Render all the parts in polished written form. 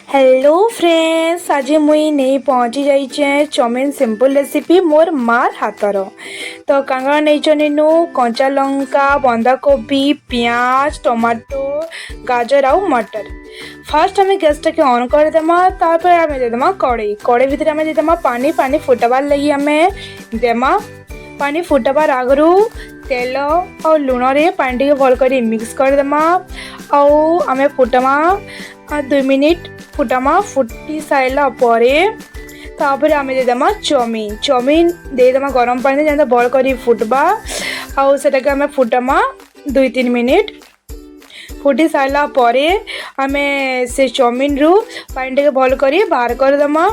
Hello friends, आज मुई नहीं पहुँची जाइए चाउमिन सिंपल रेसिपी मोर मार हाथर। तो कांगड़ा नहीं नु कंचा लंका, बंधाकोबी, पियाज, टमाटो, गाजर आउ मटर। फास्ट आम गैस टाके ऑन करदेमा। तापर आम देदेमा कड़े कड़े भितर आम देदेमा पानी पानी फुटबार लगी आम देमा। पानी फुटबार आगरू तेल और लुण रे पानी टे भल कर मिक्स करदेमा। आम फुटमा 2 मिनिट फुटमा। फुटी सारा तापर आम देदेमा चाउमिन चाउमिन देदेमा गरम पानी जहाँ बॉल कर फुटबा। आटा के आम फुटमा 2-3 मिनिट। फुटी सारा आम से चाउमिन रु पानी टे भल कर बाहर करदेमा।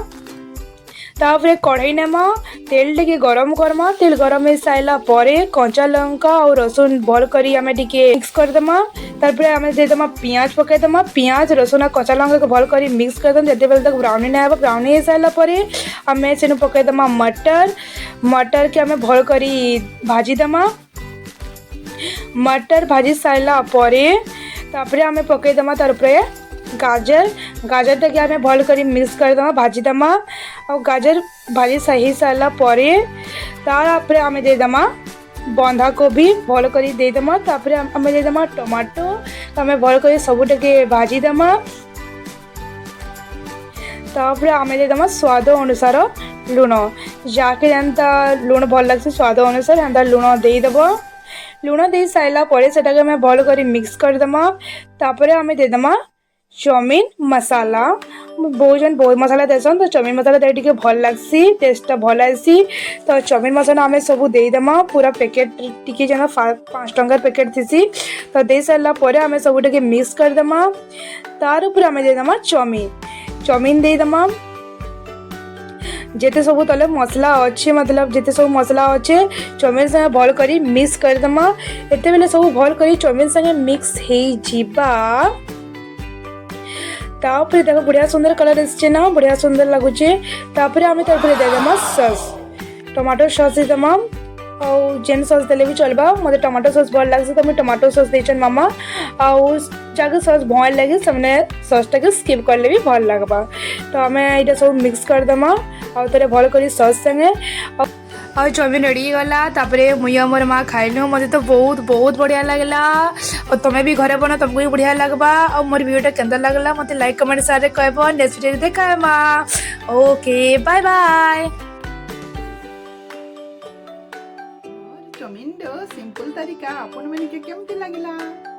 तापर कढ़ाई नेमा, तेल टे गरम करमा। तेल गरम हो सारा कंचा लंका और रसुन भल कर आम टे मिक्स करदेमा। तापर आम देदेमा पियाज पकईदेमा। पियाज रसुन और कंचा लंका को भल कर मिक्स करदेमा जिते बेले तक ब्राउनी ना हो। ब्राउनी हो सारापर आम से पकईदेमा मटर। मटर के आम भल कर भाजीदेमा। मटर भाजी सारापर तापर आम पकईदेमा तार गाजर। गाजर टे आम भल कर मिक्स करदेमा भाजीदेमा। और गाजर भाजी सही सारापर तापर आम देदेमा बंधाकोबी भल कर देदेमा। तापर आम देदेमा टमाटो आम भल कर सबुटे भाजीदेमा। तापर आम देदेमा स्वाद अनुसार लुण। जाके जनता लुण भल लगे स्वाद अनुसार एंता लुण देदेव। लुण दे सारापर से आम भल कर मिक्स करदेमा। तापर आम देदेमा चाउमिन मसाला। बहुत जन बहुत मसाला देसन तो चाउमिन मसाला दे टे भल लगसी, टेस्टा भल आसी। तो चाउमिन मसाला आम सब देदेमा पूरा पैकेट टी जेना 5 टंकार पैकेट थी। तो दे सारापर आम सबुटे मिक्स करदेमा। तार ऊपर आम देदेमा चाउमिन चाउमिन देदेमा। जिते सब तले मसला अच्छे मतलब जिते सब मसला अच्छे चाउमिन संगे भल कर मिक्स करदेमा। एते बेले सब भल कर चाउमिन संगे मिक्स हो जीवा। तापर देखो बढ़िया सुंदर कलर आसचे ना, बढ़िया सुंदर लगुचे। तापर आम तापर देदेमा सॉस, टमाटो सॉस देदेमा। और जेन सॉस देले भी चलबा। मते टमाटो सॉस भल लगसे तो मुझे टमाटो सॉस देचन मामा। और जाके सॉस भल लगे सबने सॉस टाके स्किप करले भी भल लगबा। तो आम ये सब मिक्स करदेमा और तेरे भल कर सॉस संगे। और चाउमिन रेडी गला। तापर मुई मोर माँ खाइलु। मत तो बहुत बहुत बढ़िया लगला। और तुम्हें भी घरे बना तुमको भी बढ़िया लगवा। और मोर वीडियोटा केंदा लगला मत लाइक कमेंट शेयर कहब। नेक्स्ट वीडियो देखामा। Okay bye bye. Chow mein simple तरीका आपण मैंने केमती लगिला।